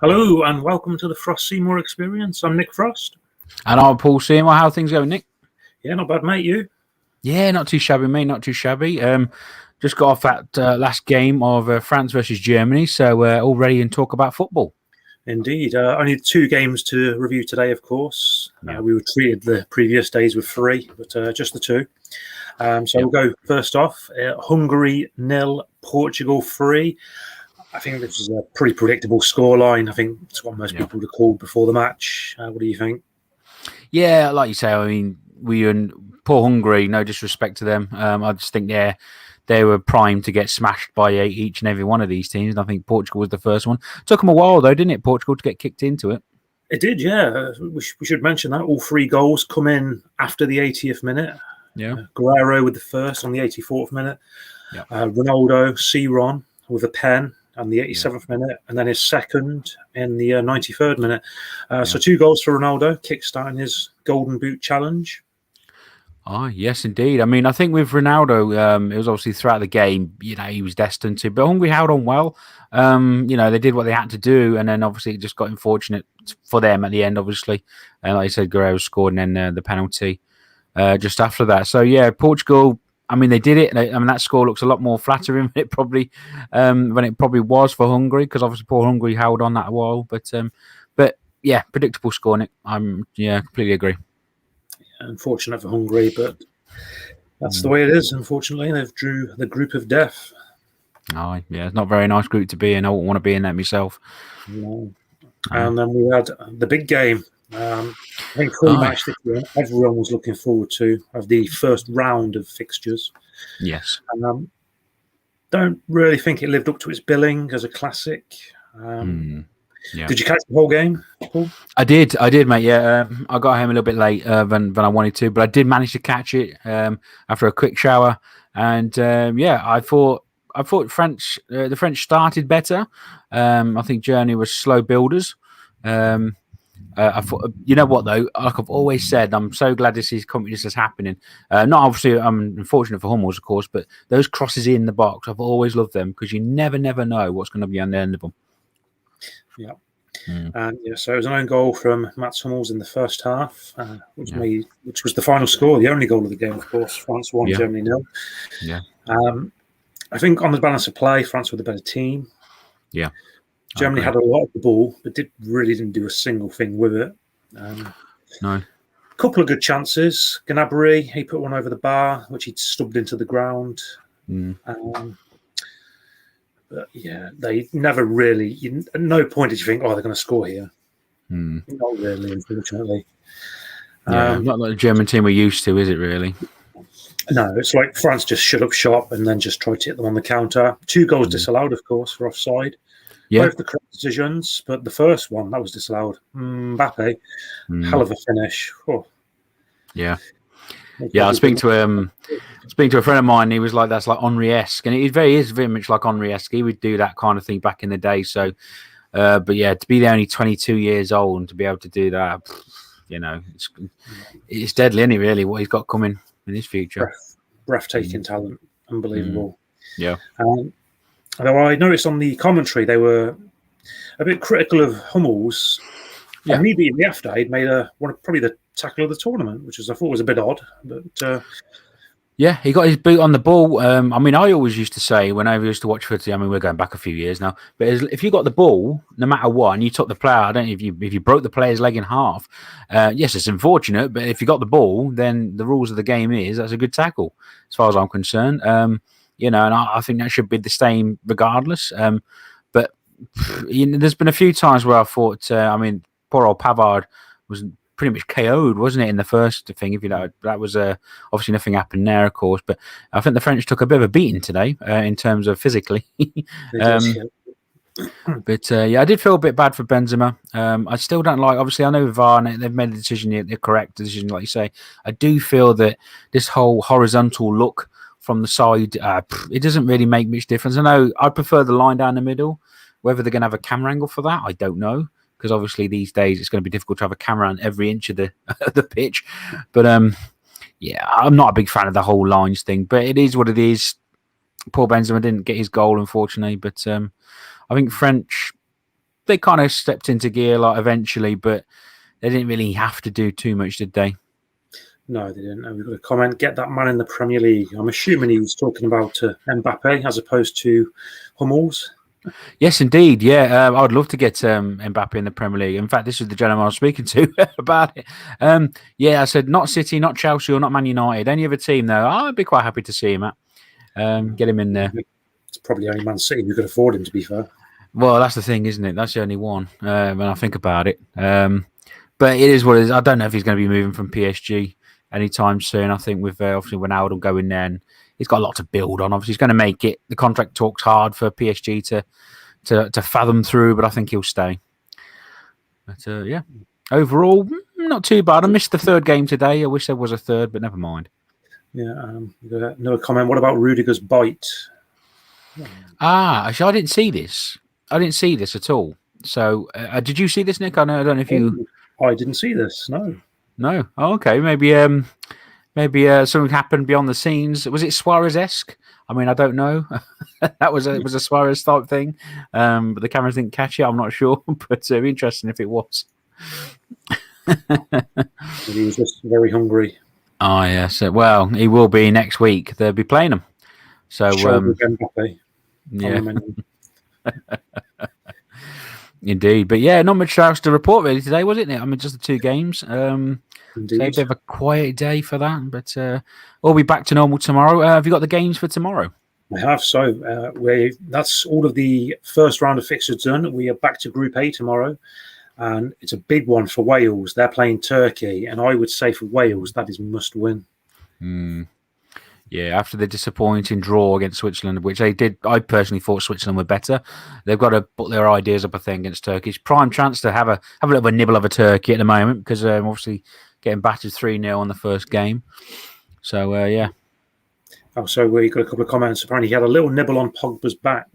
Hello and welcome to the Frost Seymour experience. I'm Nik Frost. And I'm Paul Seymour. How are things going, Nick? Yeah, not bad, mate. You? Yeah, not too shabby, mate. Not too shabby. Just got off that last game of France versus Germany, so all ready and talk about football. Indeed. Only 2 games to review today, of course. Yeah. We were treated the previous days with 3, but just the 2. We'll go first off. Hungary 0, Portugal 3. I think this is a pretty predictable scoreline. I think it's what most people would have called before the match. What do you think? Yeah, like you say, I mean, we and poor Hungary, no disrespect to them. I just think they were primed to get smashed by each and every one of these teams. And I think Portugal was the first one. Took them a while, though, didn't it, Portugal, to get kicked into it? It did, yeah. We should mention that. All 3 goals come in after the 80th minute. Yeah. Guerrero with the first on the 84th minute. Yeah. Ronaldo, C-Ron with a pen on the 87th minute, and then his second in the 93rd minute. So 2 goals for Ronaldo, kickstarting his Golden Boot challenge. Oh, yes, indeed. I mean, I think with Ronaldo, it was obviously throughout the game, he was destined to. But Hungary held on well. They did what they had to do, and then obviously it just got unfortunate for them at the end, obviously. And like I said, Guerrero scored, and then the penalty just after that. So, yeah, Portugal, I mean, they did it. That score looks a lot more flattering than it probably was for Hungary, because obviously poor Hungary held on that a while. But yeah, predictable score, Nick. Completely agree. Unfortunate for Hungary, but that's the way it is. Unfortunately, they've drew the group of death. Oh, yeah, it's not a very nice group to be in. I wouldn't want to be in that myself. No. And then we had the big game. I think pre-match this year, everyone was looking forward to of the first round of fixtures. Yes. Don't really think it lived up to its billing as a classic. Yeah. Did you catch the whole game, Paul? I did, mate. Yeah, I got home a little bit late than I wanted to, but I did manage to catch it after a quick shower. And I thought the French started better. I think Germany was slow builders. I thought, you know what though, like I've always said, I'm so glad this is happening. Not obviously, I'm unfortunate for Hummels, of course, but those crosses in the box, I've always loved them, because you never know what's going to be on the end of them. Yeah. So it was an own goal from Mats Hummels in the first half, which was the final score, the only goal of the game, of course. France 1, Germany 0. Yeah. I think on the balance of play, France were the better team. Yeah. Germany had a lot of the ball, but didn't do a single thing with it. No. Couple of good chances. Gnabry, he put one over the bar, which he'd stubbed into the ground. But yeah, they never really. At no point did you think, they're going to score here. Not really, unfortunately. Not like the German team we're used to, is it really? No, it's like France just shut up shop and then just tried to hit them on the counter. 2 goals disallowed, of course, for offside. Yeah. Both the correct decisions, but the first one, that was disallowed. Mbappe, hell of a finish. Oh. Yeah. Yeah, I was speaking to a friend of mine. He was like, "That's like Henry-esque," and it is very much like Henry-esque. He would do that kind of thing back in the day. So, but yeah, to be there only 22 years old and to be able to do that, it's deadly, isn't it, really, what he's got coming in his future. Breathtaking talent, unbelievable. Yeah. Although I noticed on the commentary they were a bit critical of Hummels. Yeah. Immediately after, he'd made probably the tackle of the tournament, which I thought was a bit odd. But yeah, he got his boot on the ball. I always used to say, whenever I used to watch footy, we're going back a few years now, but if you got the ball, no matter what, and you took the player, I don't know if you broke the player's leg in half, yes, it's unfortunate, but if you got the ball, then the rules of the game is that's a good tackle, as far as I'm concerned. And I think that should be the same regardless. But there's been a few times where I thought, poor old Pavard was pretty much KO'd, wasn't it, in the first thing? If you know, that was obviously nothing happened there, of course. But I think the French took a bit of a beating today in terms of physically. But I did feel a bit bad for Benzema. I still don't like. Obviously, I know VAR, they've made the decision, the correct decision, like you say. I do feel that this whole horizontal look from the side, it doesn't really make much difference. I know I prefer the line down the middle. Whether they're going to have a camera angle for that, I don't know. Because obviously these days it's going to be difficult to have a camera on every inch of the pitch. But I'm not a big fan of the whole lines thing. But it is what it is. Poor Benzema didn't get his goal, unfortunately. But I think French they kind of stepped into gear like eventually, but they didn't really have to do too much, did they? No, they didn't. And we've got a comment, get that man in the Premier League. I'm assuming he was talking about Mbappe as opposed to Hummels. Yes, indeed. Yeah, I would love to get Mbappe in the Premier League. In fact, this is the gentleman I was speaking to about it. Yeah, I said not City, not Chelsea, or not Man United. Any other team, though, I'd be quite happy to see him at. Get him in there. It's probably only Man City who could afford him, to be fair. Well, that's the thing, isn't it? That's the only one when I think about it. But it is what it is. I don't know if he's going to be moving from PSG anytime soon. I think with obviously Ronaldo going there, and he's got a lot to build on. Obviously, he's going to make it. The contract talks hard for PSG to fathom through, but I think he'll stay. But yeah, overall, not too bad. I missed the third game today. I wish there was a third, but never mind. Yeah, another comment. What about Rudiger's bite? Actually, I didn't see this. I didn't see this at all. So, did you see this, Nick? I don't know if you. I didn't see this. No. No. Oh, okay. Maybe something happened beyond the scenes. Was it Suarez-esque? I mean, I don't know. It was a Suarez type thing, but the cameras didn't catch it. I'm not sure, but it'd be interesting if it was. He was just very hungry. Oh yes. Well, he will be next week. They'll be playing him. So yeah. Indeed, but yeah, not much else to report really today, was it? I mean, just the two games. So a bit of a quiet day for that, but we'll be back to normal tomorrow. Have you got the games for tomorrow? I have. So that's all of the first round of fixtures done. We are back to Group A tomorrow, and it's a big one for Wales. They're playing Turkey, and I would say for Wales that is must win. Yeah, after the disappointing draw against Switzerland, which they did, I personally thought Switzerland were better. They've got to put their ideas up, I think, against Turkey. It's prime chance to have a little bit of a nibble of a turkey at the moment because obviously getting battered 3-0 on the first game. So, yeah. Oh, so we got a couple of comments. Apparently he had a little nibble on Pogba's back.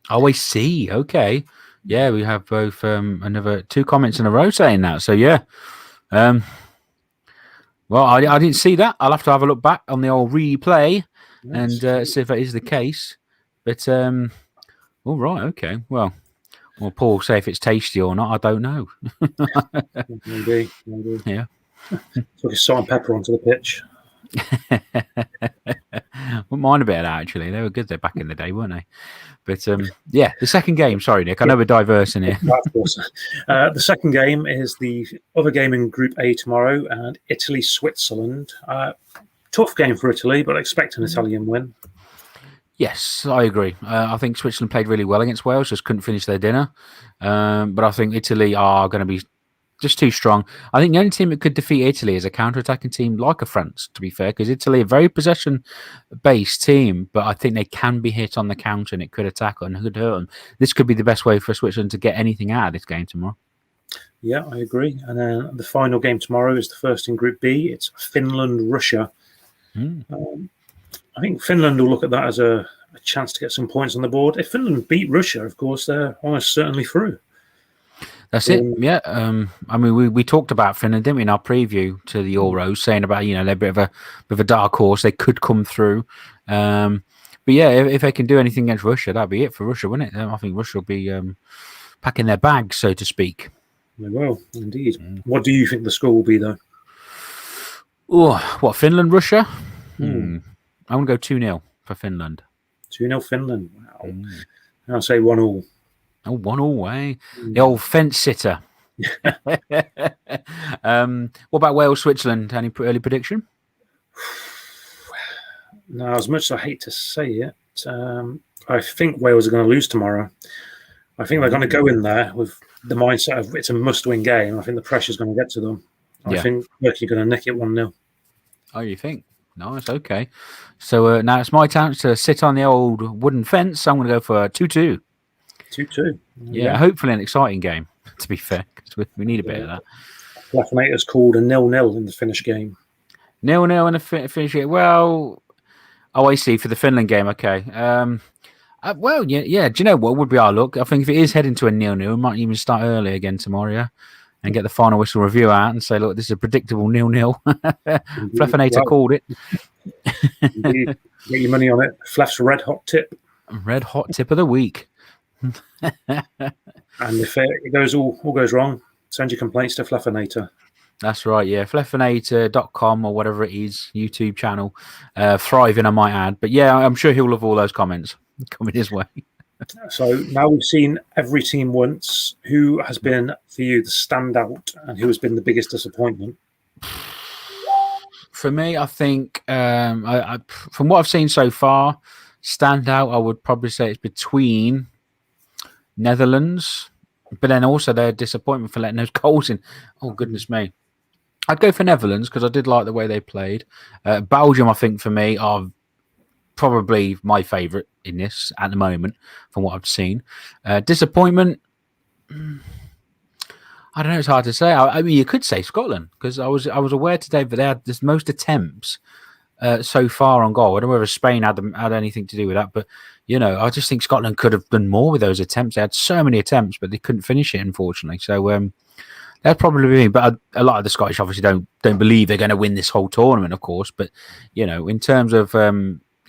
Oh, I see. Okay. Yeah, we have both another 2 comments in a row saying that. So, yeah. Well, I didn't see that. I'll have to have a look back on the old replay and see if that is the case. But, all right, okay. Well, Paul say if it's tasty or not, I don't know. Maybe. Yeah. Took his salt and pepper onto the pitch. Wouldn't mind a bit of that, actually. They were good there back in the day, weren't they? But, yeah, the second game. Sorry, Nick. I know we're diversing here. Of course. The second game is the other game in Group A tomorrow, and Italy-Switzerland. Tough game for Italy, but I expect an Italian win. Yes, I agree. I think Switzerland played really well against Wales, just couldn't finish their dinner. But I think Italy are going to be just too strong. I think the only team that could defeat Italy is a counter-attacking team like a France, to be fair, because Italy are a very possession-based team, but I think they can be hit on the counter and it could attack and could hurt them. This could be the best way for Switzerland to get anything out of this game tomorrow. Yeah, I agree. And then the final game tomorrow is the first in Group B. It's Finland-Russia. I think Finland will look at that as a chance to get some points on the board. If Finland beat Russia, of course, they're almost certainly through. That's it. Yeah. I mean, we talked about Finland, didn't we, in our preview to the Euros, saying about they're a bit of a dark horse. They could come through. But yeah, if they can do anything against Russia, that'd be it for Russia, wouldn't it? I think Russia will be packing their bags, so to speak. They will, indeed. What do you think the score will be, though? Oh, what, Finland, Russia? I'm going to go 2-0 for Finland. 2-0 Finland. Wow. I'll say 1-1. Oh, 1-1, eh? The old fence sitter. What about Wales, Switzerland? Any early prediction? Now, as much as I hate to say it, I think Wales are going to lose tomorrow. I think they're going to go in there with the mindset of it's a must-win game. I think the pressure's going to get to them. I think Turkey are going to nick it 1-0. Oh, you think? Nice, okay. So now it's my chance to sit on the old wooden fence. I'm going to go for 2-2. 2-2. Yeah, hopefully an exciting game, to be fair, because we need a bit of that. Lafanator's called a 0-0 in the Finnish game. 0-0 in the Finnish game. Well, I see, for the Finland game, okay. Well, yeah. Do you know what would be our luck? I think if it is heading to a 0-0, we might even start early again tomorrow, and get the final whistle review out and say, look, this is a predictable 0-0. Fleffinator called it. Indeed. Get your money on it. Fleff's red hot tip. Red hot tip of the week. And if it goes all goes wrong, send your complaints to Fleffinator. That's right, yeah. Fleffinator.com or whatever it is, YouTube channel. Thriving, I might add. But yeah, I'm sure he'll love all those comments coming his way. So now we've seen every team once. Who has been, for you, the standout and who has been the biggest disappointment? For me, I think from what I've seen so far, standout, I would probably say it's between Netherlands, but then also their disappointment for letting those goals in. Oh, goodness me. I'd go for Netherlands because I did like the way they played. Belgium, I think, for me, are probably my favourite in this at the moment from what I've seen. Disappointment, I don't know. It's hard to say. I mean, you could say Scotland because I was aware today that they had the most attempts so far on goal. I don't know whether Spain had anything to do with that, but I just think Scotland could have done more with those attempts. They had so many attempts, but they couldn't finish it, unfortunately. So that's probably me. But a lot of the Scottish obviously don't believe they're going to win this whole tournament, of course. But in terms of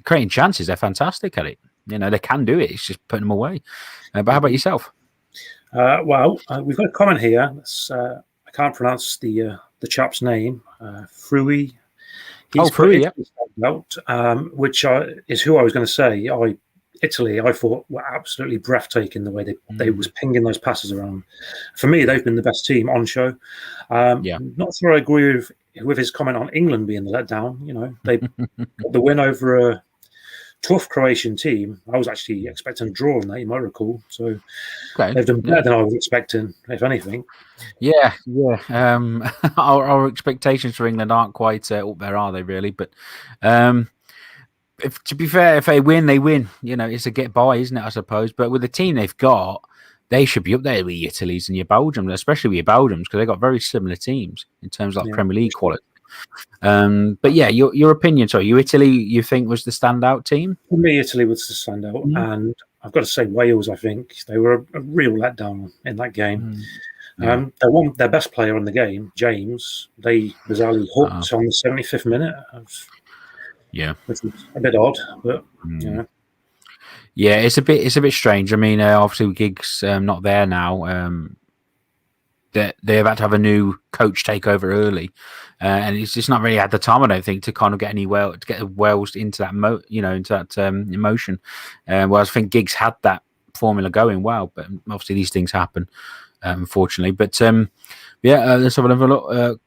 creating chances, they're fantastic at it. They can do it. It's just putting them away. But how about yourself? Well, we've got a comment here. I can't pronounce the chap's name. Frui. Frui, yeah. Out, which is who I was going to say. Italy, I thought were absolutely breathtaking the way they was pinging those passes around. For me, they've been the best team on show. Not sure I agree with his comment on England being the letdown. They got the win over a tough Croatian team. I was actually expecting a draw on that, you might recall. So they've done better than I was expecting, if anything. Yeah. Our expectations for England aren't quite up there, are they? Really? But to be fair, if they win, they win. It's a get by, isn't it? I suppose. But with the team they've got, they should be up there with your Italy's and your Belgium, especially with your Belgiums, because they've got very similar teams in terms of Premier League quality. But yeah, your opinion. So Italy, you think was the standout team? For me, Italy was the standout, and I've got to say Wales. I think they were a real letdown in that game. They won their best player in the game, James. They bizarrely hooked on the 75th minute. Which was a bit odd, but yeah, it's a bit strange. I mean, obviously Giggs not there now. They've had to have a new coach take over early, and it's just not really had the time, I don't think, to kind of get Wales into that emotion. Whereas I think Giggs had that formula going well, but obviously these things happen, unfortunately. But let's have another look.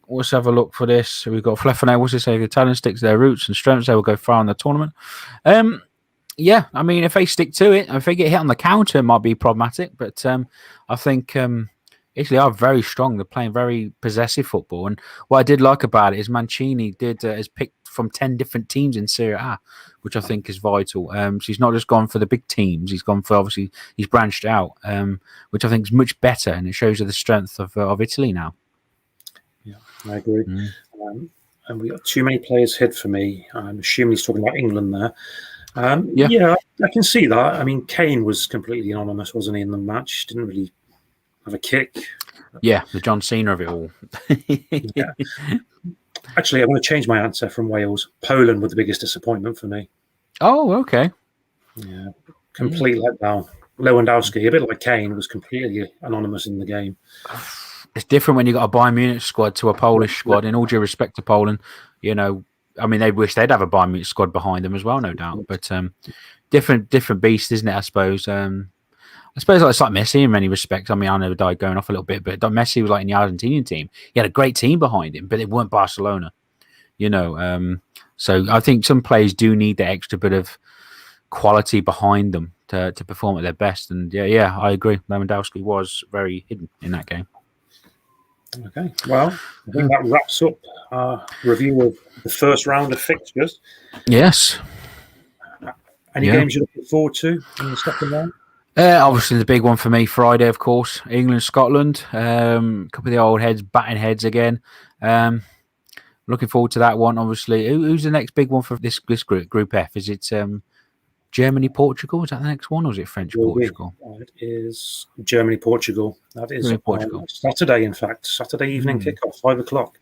Let's have a look for this. We've got Fleffinator. What's it say? The talent sticks to their roots and strengths, they will go far in the tournament. I mean, if they stick to it, if they get hit on the counter, it might be problematic. But I think Italy are very strong. They're playing very possessive football. And what I did like about it is Mancini has picked from 10 different teams in Serie A, which I think is vital. So he's not just gone for the big teams. He's gone for, obviously, he's branched out, which I think is much better. And it shows you the strength of Italy now. Yeah, I agree. And we got too many players hid for me. I'm assuming he's talking about England there. I can see that. I mean, Kane was completely anonymous, wasn't he, in the match? Didn't really have a kick. Yeah, the John Cena of it all. Yeah. Actually, I'm going to change my answer from Wales. Poland were the biggest disappointment for me. Oh, okay. Yeah, complete letdown. Lewandowski, a bit like Kane, was completely anonymous in the game. It's different when you got a Bayern Munich squad to a Polish squad. In all due respect to Poland, I mean, they wish they'd have a Bayern Munich squad behind them as well, no doubt. But different beast, isn't it? I suppose. I suppose it's like Messi in many respects. I mean, I never died going off a little bit, but Messi was like in the Argentinian team. He had a great team behind him, but it weren't Barcelona. So I think some players do need that extra bit of quality behind them to perform at their best. And yeah, I agree. Lewandowski was very hidden in that game. Okay, well, I think that wraps up our review of the first round of fixtures. Yes. Any games you're looking forward to in the second round? Obviously, the big one for me, Friday, of course, England, Scotland. A couple of the old heads, batting heads again. Looking forward to that one, obviously. Who's the next big one for this group, Group F? Is it Germany, Portugal? Is that the next one, or is it French, Portugal? It is Germany, Portugal. That is Portugal. Saturday, in fact. Saturday evening kickoff, 5 o'clock.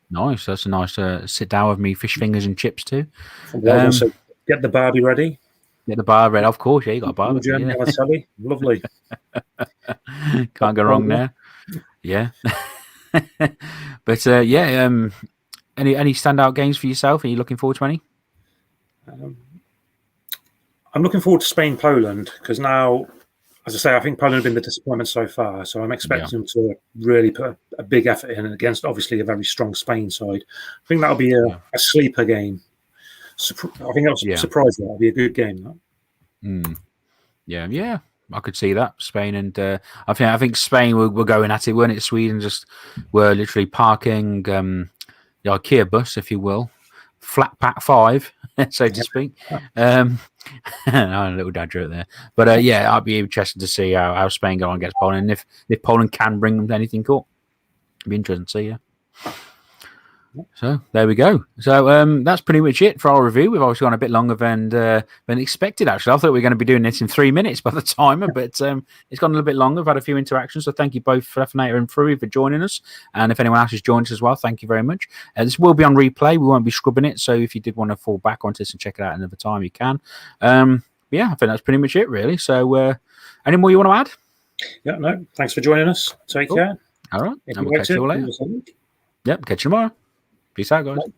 Nice. That's a nice sit down with me, fish fingers and chips too. So get the Barbie ready. Get the bar red, of course. Yeah, you got a bar. Germany Yeah. on the telly. Lovely. Can't go wrong there. Yeah. But yeah, any standout games for yourself? Are you looking forward to any? I'm looking forward to Spain Poland because now, as I say, I think Poland have been the disappointment so far. So I'm expecting them to really put a big effort in against obviously a very strong Spain side. I think that'll be a sleeper game. I think that'll surprise you. That'll be a good game. That. Yeah. I could see that Spain and I think Spain were going at it, weren't it? Sweden just were literally parking the IKEA bus, if you will, flat pack 5, so to speak. A little dad joke there, but yeah, I'd be interested to see how Spain go on against Poland, and if Poland can bring them anything up, it'd be interesting to see. Yeah. So there we go. So that's pretty much it for our review. We've obviously gone a bit longer than expected. Actually, I thought we were going to be doing this in 3 minutes by the timer, but it's gone a little bit longer. We've had a few interactions, so thank you both, Fleffinator and Frui, for joining us. And if anyone else has joined us as well, thank you very much. This will be on replay. We won't be scrubbing it, so if you did want to fall back onto this and check it out another time, you can. Yeah, I think that's pretty much it, really. So, any more you want to add? Yeah, no. Thanks for joining us. Take care. All right, and we'll catch you all later. Yep, catch you tomorrow. Peace out, guys. Bye.